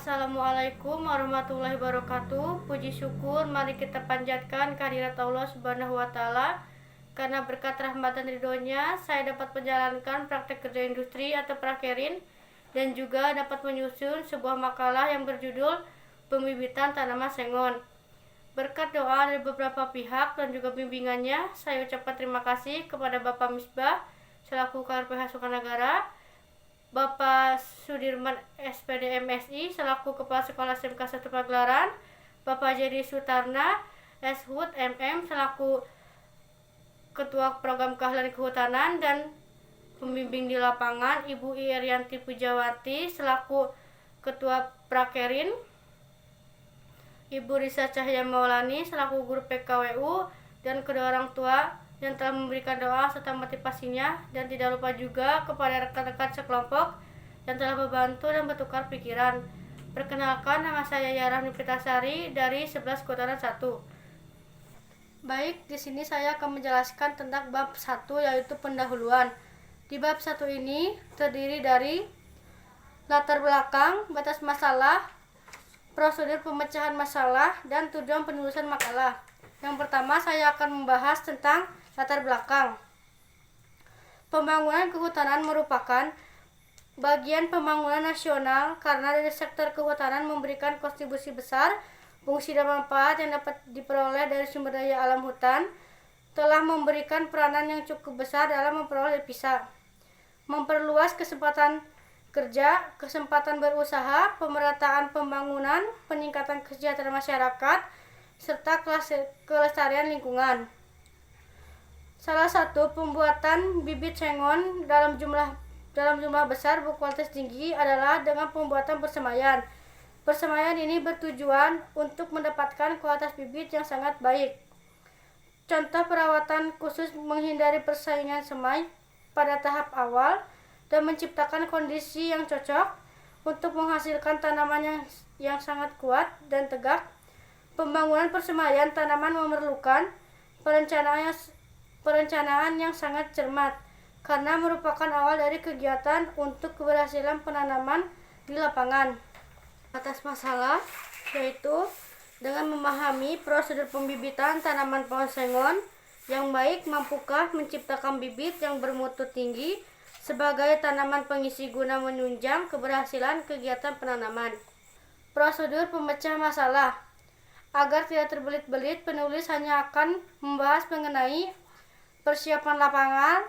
Assalamualaikum warahmatullahi wabarakatuh. Puji syukur mari kita panjatkan kehadirat Allah Subhanahu wa taala. Karena berkat rahmat dan ridhonya saya dapat menjalankan praktek kerja industri atau prakerin dan juga dapat menyusun sebuah makalah yang berjudul Pembibitan Tanaman Sengon. Berkat doa dari beberapa pihak dan juga bimbingannya, saya ucapkan terima kasih kepada Bapak Misbah selaku KRPH Sukanagara, Bapak Sudirman SPD MSI selaku Kepala Sekolah SMK 1 Pagelaran, Bapak Jadi Sutarna SHUT MM selaku Ketua Program Keahlian Kehutanan dan pembimbing di lapangan, Ibu Irianti Pujawati selaku Ketua Prakerin, Ibu Risa Cahya Maulani selaku Guru PKWU, dan kedua orang tua yang telah memberikan doa serta motivasinya, dan tidak lupa juga kepada rekan-rekan sekelompok yang telah membantu dan bertukar pikiran. Perkenalkan, nama saya Yarah Nipitasari dari 11 Kehutanan 1. Baik, di sini saya akan menjelaskan tentang bab 1 yaitu pendahuluan. Di bab 1 ini terdiri dari latar belakang, batas masalah, prosedur pemecahan masalah, dan tujuan penulisan makalah. Yang pertama saya akan membahas tentang latar belakang. Pembangunan kehutanan merupakan bagian pembangunan nasional karena dari sektor kehutanan memberikan kontribusi besar, fungsi dan manfaat yang dapat diperoleh dari sumber daya alam hutan, telah memberikan peranan yang cukup besar dalam memperoleh devisa, memperluas kesempatan kerja, kesempatan berusaha, pemerataan pembangunan, peningkatan kesejahteraan masyarakat, serta kelestarian lingkungan. Salah satu pembuatan bibit sengon dalam jumlah besar berkualitas tinggi adalah dengan pembuatan persemaian. Persemaian ini bertujuan untuk mendapatkan kualitas bibit yang sangat baik. Contoh perawatan khusus menghindari persaingan semai pada tahap awal dan menciptakan kondisi yang cocok untuk menghasilkan tanaman yang sangat kuat dan tegak. Pembangunan persemaian tanaman memerlukan perencanaan yang sangat cermat karena merupakan awal dari kegiatan untuk keberhasilan penanaman di lapangan. Atas masalah yaitu dengan memahami prosedur pembibitan tanaman pohon sengon yang baik, mampukah menciptakan bibit yang bermutu tinggi sebagai tanaman pengisi guna menunjang keberhasilan kegiatan penanaman. Prosedur pemecah masalah. Agar tidak terbelit-belit, penulis hanya akan membahas mengenai persiapan lapangan,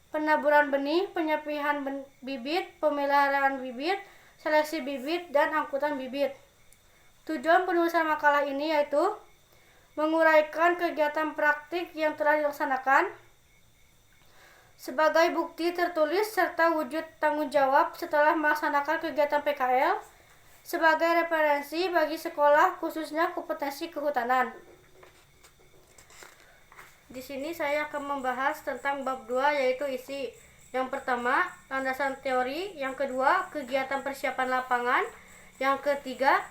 penaburan benih, penyapihan bibit, pemeliharaan bibit, seleksi bibit, dan angkutan bibit. Tujuan penulisan makalah ini yaitu menguraikan kegiatan praktik yang telah dilaksanakan sebagai bukti tertulis serta wujud tanggung jawab setelah melaksanakan kegiatan PKL sebagai referensi bagi sekolah khususnya kompetensi kehutanan. Di sini saya akan membahas tentang bab 2 yaitu isi. Yang pertama, landasan teori, yang kedua, kegiatan persiapan lapangan, yang ketiga,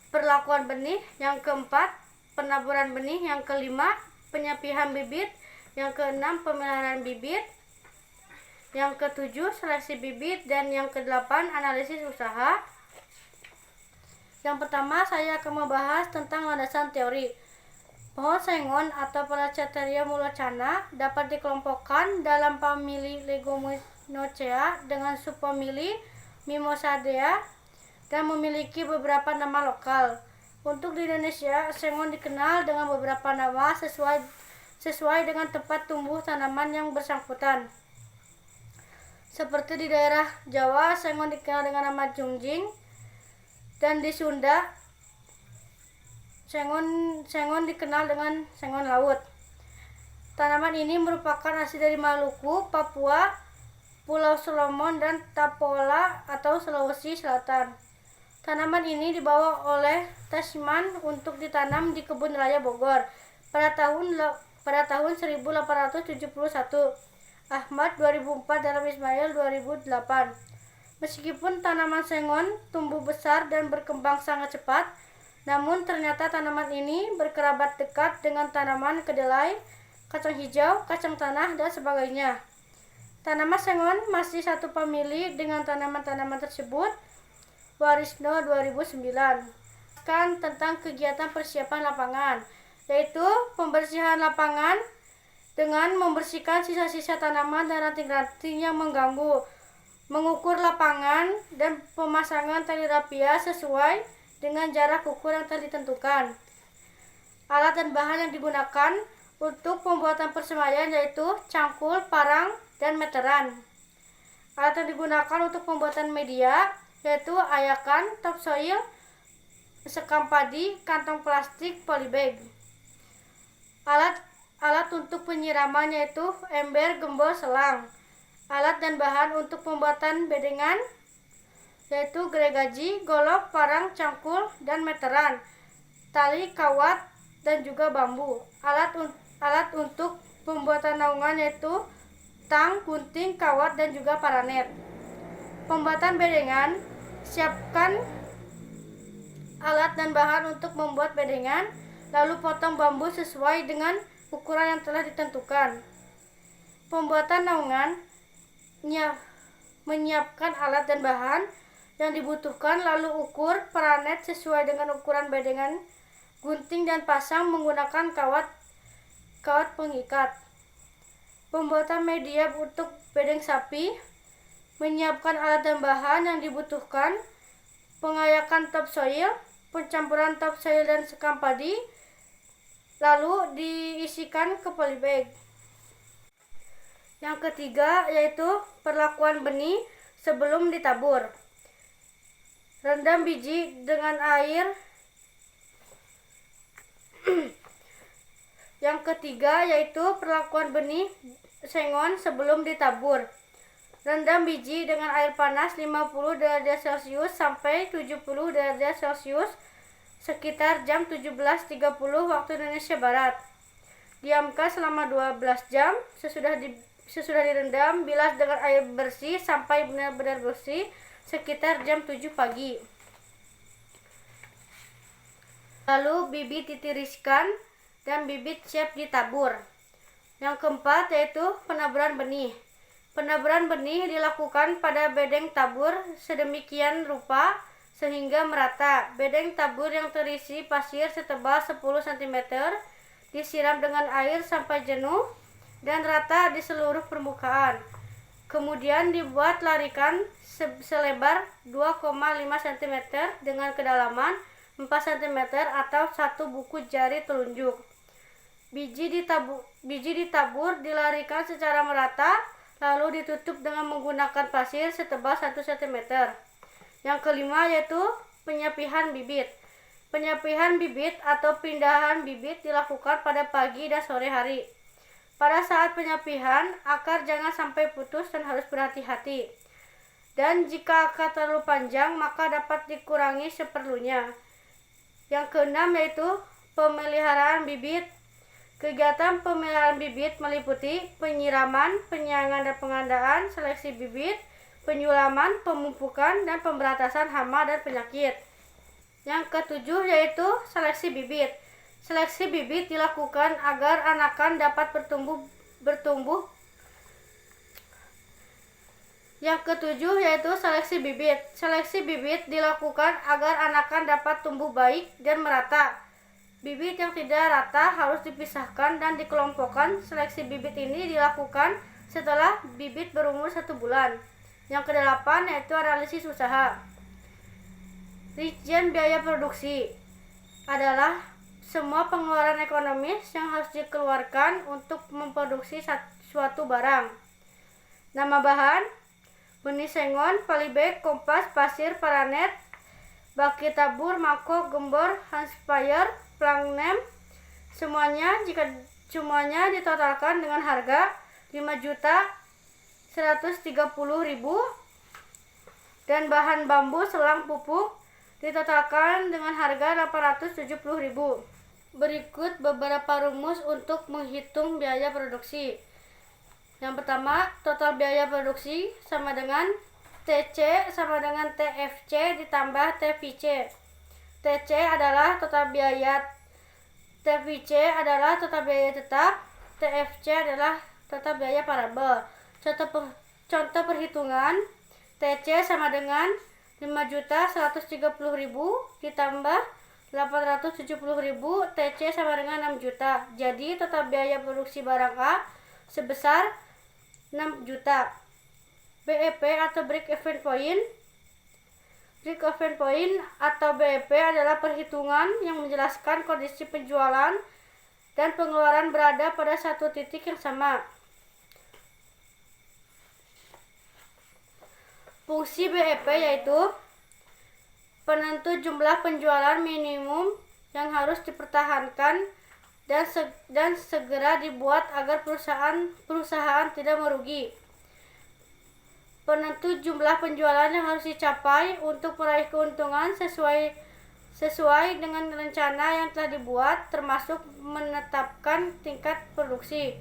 perlakuan benih, yang keempat, penaburan benih, yang kelima, penyapihan bibit, yang keenam, pemeliharaan bibit, yang ketujuh, seleksi bibit, dan yang kedelapan, analisis usaha. Yang pertama, saya akan membahas tentang landasan teori. Pohon sengon atau Polychaetaria mulocana dapat dikelompokkan dalam famili Leguminosae dengan subfamili Mimosaceae dan memiliki beberapa nama lokal. Untuk di Indonesia, sengon dikenal dengan beberapa nama sesuai dengan tempat tumbuh tanaman yang bersangkutan. Seperti di daerah Jawa, sengon dikenal dengan nama jungjing, dan di Sunda sengon dikenal dengan sengon laut. Tanaman ini merupakan asli dari Maluku, Papua, Pulau Solomon, dan Tapola atau Sulawesi Selatan. Tanaman ini dibawa oleh Tasman untuk ditanam di kebun raya Bogor pada tahun 1871. Ahmad 2004 dalam Ismail 2008. Meskipun tanaman sengon tumbuh besar dan berkembang sangat cepat, namun ternyata tanaman ini berkerabat dekat dengan tanaman kedelai, kacang hijau, kacang tanah, dan sebagainya. Tanaman sengon masih satu famili dengan tanaman-tanaman tersebut. Warisno 2009 tentang kegiatan persiapan lapangan, yaitu pembersihan lapangan dengan membersihkan sisa-sisa tanaman dan ranting-ranting yang mengganggu, mengukur lapangan dan pemasangan tali rapia sesuai dengan jarak ukur yang telah ditentukan. Alat dan bahan yang digunakan untuk pembuatan persemaian yaitu cangkul, parang, dan meteran. Alat yang digunakan untuk pembuatan media yaitu ayakan, topsoil, sekam padi, kantong plastik, polybag. Alat untuk penyiraman yaitu ember, gembok, selang. Alat dan bahan untuk pembuatan bedengan yaitu gergaji, golok, parang, cangkul, dan meteran, tali, kawat, dan juga bambu. Alat untuk pembuatan naungan yaitu tang, gunting, kawat, dan juga paranet. Pembuatan bedengan, siapkan alat dan bahan untuk membuat bedengan, lalu potong bambu sesuai dengan ukuran yang telah ditentukan. Pembuatan naungan, menyiapkan alat dan bahan yang dibutuhkan, lalu ukur paranet sesuai dengan ukuran bedengan, gunting, dan pasang menggunakan kawat pengikat. Pembuatan media untuk bedeng sapi, menyiapkan alat dan bahan yang dibutuhkan, pengayakan topsoil, pencampuran topsoil dan sekam padi, lalu diisikan ke polybag. Yang ketiga yaitu perlakuan benih sebelum ditabur. Rendam biji dengan air. Yang ketiga yaitu perlakuan benih sengon sebelum ditabur. Rendam biji dengan air panas 50 derajat Celcius sampai 70 derajat Celcius sekitar jam 17.30 waktu Indonesia Barat. Diamkan selama 12 jam. Sesudah direndam, bilas dengan air bersih sampai benar-benar bersih sekitar jam 7 pagi. Lalu bibit ditiriskan dan bibit siap ditabur. Yang keempat yaitu penaburan benih. Penaburan benih dilakukan pada bedeng tabur sedemikian rupa sehingga merata. Bedeng tabur yang terisi pasir setebal 10 cm disiram dengan air sampai jenuh dan rata di seluruh permukaan. Kemudian dibuat larikan selebar 2,5 cm dengan kedalaman 4 cm atau 1 buku jari telunjuk. Biji ditabur dilarikan secara merata lalu ditutup dengan menggunakan pasir setebal 1 cm. Yang kelima yaitu penyapihan bibit. Penyapihan bibit atau pindahan bibit dilakukan pada pagi dan sore hari. Pada saat penyapihan, akar jangan sampai putus dan harus berhati-hati. Dan jika akar terlalu panjang, maka dapat dikurangi seperlunya. Yang keenam yaitu pemeliharaan bibit. Kegiatan pemeliharaan bibit meliputi penyiraman, penyiangan dan pengandaan, seleksi bibit, penyulaman, pemupukan, dan pemberantasan hama dan penyakit. Yang ketujuh yaitu seleksi bibit. Seleksi bibit dilakukan agar anakan dapat bertumbuh. Yang ketujuh yaitu seleksi bibit. Seleksi bibit dilakukan agar anakan dapat tumbuh baik dan merata. Bibit yang tidak rata harus dipisahkan dan dikelompokkan. Seleksi bibit ini dilakukan setelah bibit berumur 1 bulan. Yang kedelapan yaitu analisis usaha. Rincian biaya produksi adalah semua pengeluaran ekonomis yang harus dikeluarkan untuk memproduksi suatu barang. Nama bahan: benih sengon, polybag, kompas, pasir, paranet, baki tabur, mangkok, gembor, handspire, plangnem. Semuanya ditotalkan dengan harga 5.130.000 dan bahan bambu selang pupuk ditotalkan dengan harga 870.000. Berikut beberapa rumus untuk menghitung biaya produksi. Yang pertama, total biaya produksi sama dengan TC sama dengan TFC ditambah TVC. TC adalah total biaya, TVC adalah total biaya tetap, TFC adalah total biaya parabel. Contoh perhitungan: TC sama dengan 5.130.000 ditambah 870.000, TC sama dengan 6 juta. Jadi total biaya produksi barang A sebesar 6 juta. BEP atau break even point. Break even point atau BEP adalah perhitungan yang menjelaskan kondisi penjualan dan pengeluaran berada pada satu titik yang sama. Fungsi BEP yaitu penentu jumlah penjualan minimum yang harus dipertahankan dan segera dibuat agar perusahaan tidak merugi. Penentu jumlah penjualan yang harus dicapai untuk meraih keuntungan sesuai dengan rencana yang telah dibuat, termasuk menetapkan tingkat produksi.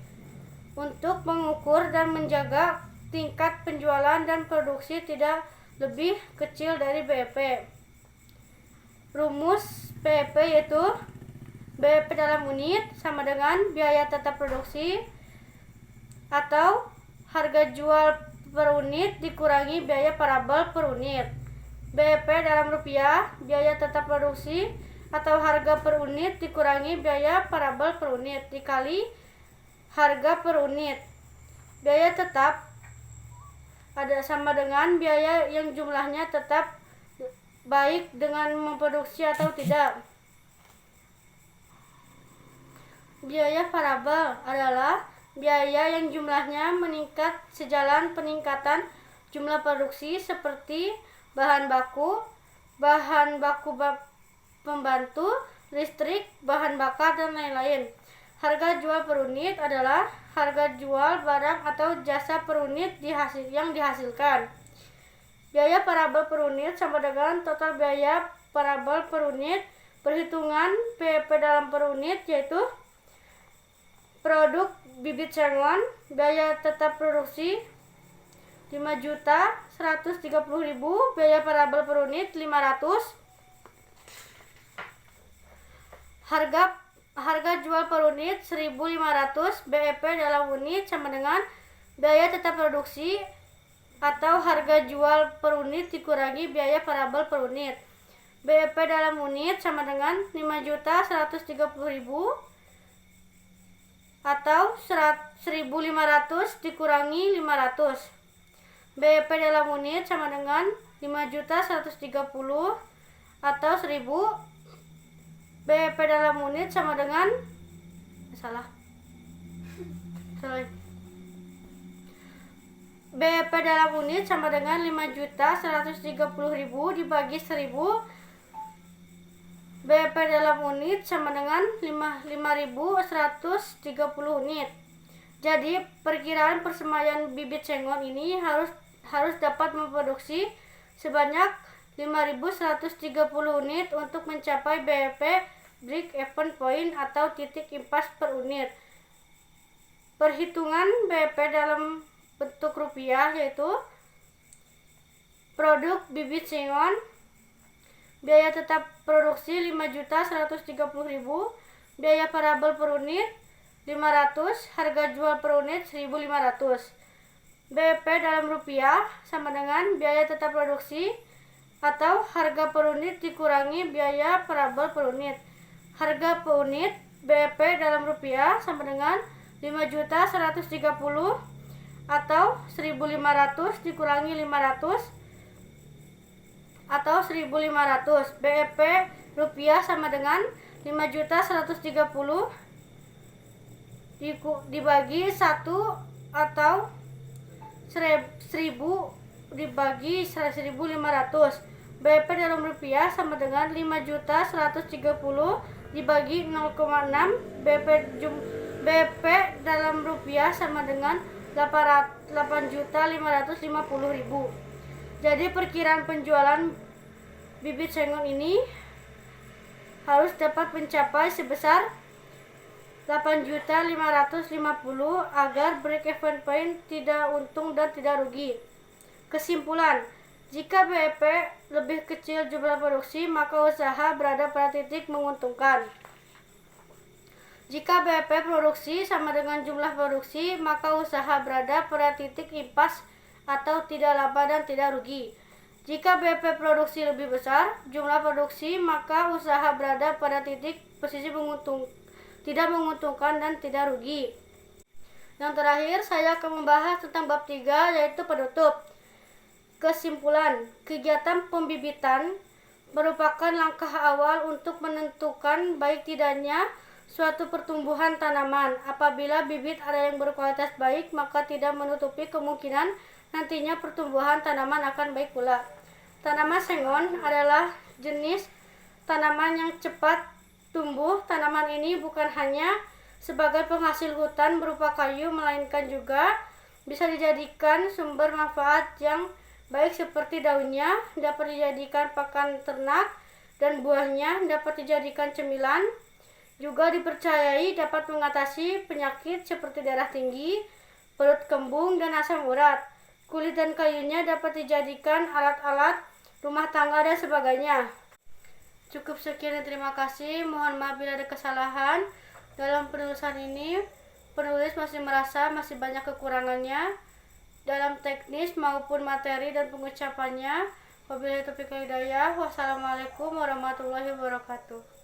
Untuk mengukur dan menjaga tingkat penjualan dan produksi tidak lebih kecil dari BEP. Rumus BEP yaitu BEP dalam unit sama dengan biaya tetap produksi atau harga jual per unit dikurangi biaya parabel per unit. BEP dalam rupiah, biaya tetap produksi atau harga per unit dikurangi biaya parabel per unit dikali harga per unit. Biaya tetap ada sama dengan biaya yang jumlahnya tetap baik dengan memproduksi atau tidak. Biaya parabel adalah biaya yang jumlahnya meningkat sejalan peningkatan jumlah produksi seperti bahan baku pembantu, listrik, bahan bakar, dan lain-lain. Harga jual per unit adalah harga jual barang atau jasa per unit yang dihasilkan. Biaya parabel per unit sama dengan total biaya parabel per unit. Perhitungan BEP dalam per unit yaitu produk bibit sengon, biaya tetap produksi 5.130.000, biaya parabel per unit 500. Harga jual per unit 1.500, BEP dalam unit sama dengan biaya tetap produksi atau harga jual per unit dikurangi biaya parabel per unit. BEP dalam unit sama dengan 5.130.000 atau 1.500 dikurangi 500. BEP dalam unit sama dengan 5.130 atau 1.000. BEP dalam unit sama dengan BEP dalam unit sama dengan 5.130.000 dibagi 1.000. BEP dalam unit sama dengan 5.130 unit. Jadi perkiraan persemaian bibit sengon ini harus dapat memproduksi sebanyak 5.130 unit untuk mencapai BEP break even point atau titik impas per unit. Perhitungan BEP dalam bentuk rupiah yaitu produk bibit sengon, biaya tetap produksi 5.130.000, biaya parabel per unit 500, harga jual per unit 1.500. BEP dalam rupiah sama dengan biaya tetap produksi atau harga per unit dikurangi biaya parabel per unit. Harga per unit BEP dalam rupiah sama dengan 5.130 atau 1.500 dikurangi 500 atau 1.500. BEP rupiah sama dengan 5.130 dibagi 1 atau 1.000 dibagi 1.500. BEP dalam rupiah sama dengan 5.130 dibagi 0,6. BEP dalam rupiah sama dengan 8.550.000. Jadi perkiraan penjualan bibit sengon ini harus dapat mencapai sebesar 8.550.000 agar break even point tidak untung dan tidak rugi. Kesimpulan, jika BEP lebih kecil jumlah produksi, maka usaha berada pada titik menguntungkan. Jika BEP produksi sama dengan jumlah produksi, maka usaha berada pada titik impas atau tidak laba dan tidak rugi. Jika BP produksi lebih besar jumlah produksi, maka usaha berada pada titik posisi tidak menguntungkan dan tidak rugi. Yang terakhir, saya akan membahas tentang bab 3, yaitu penutup. Kesimpulan, kegiatan pembibitan merupakan langkah awal untuk menentukan baik tidaknya suatu pertumbuhan tanaman. Apabila bibit ada yang berkualitas baik, maka tidak menutupi kemungkinan nantinya pertumbuhan tanaman akan baik pula. Tanaman sengon adalah jenis tanaman yang cepat tumbuh. Tanaman ini bukan hanya sebagai penghasil hutan berupa kayu, melainkan juga bisa dijadikan sumber manfaat yang baik, seperti daunnya dapat dijadikan pakan ternak dan buahnya dapat dijadikan cemilan. Juga dipercayai dapat mengatasi penyakit seperti darah tinggi, perut kembung, dan asam urat. Kulit dan kayunya dapat dijadikan alat-alat rumah tangga dan sebagainya. Cukup sekian dan terima kasih. Mohon maaf bila ada kesalahan dalam penulisan ini. Penulis masih merasa masih banyak kekurangannya dalam teknis maupun materi dan pengucapannya. Wabillahi taufiq wal hidayah. Wassalamualaikum warahmatullahi wabarakatuh.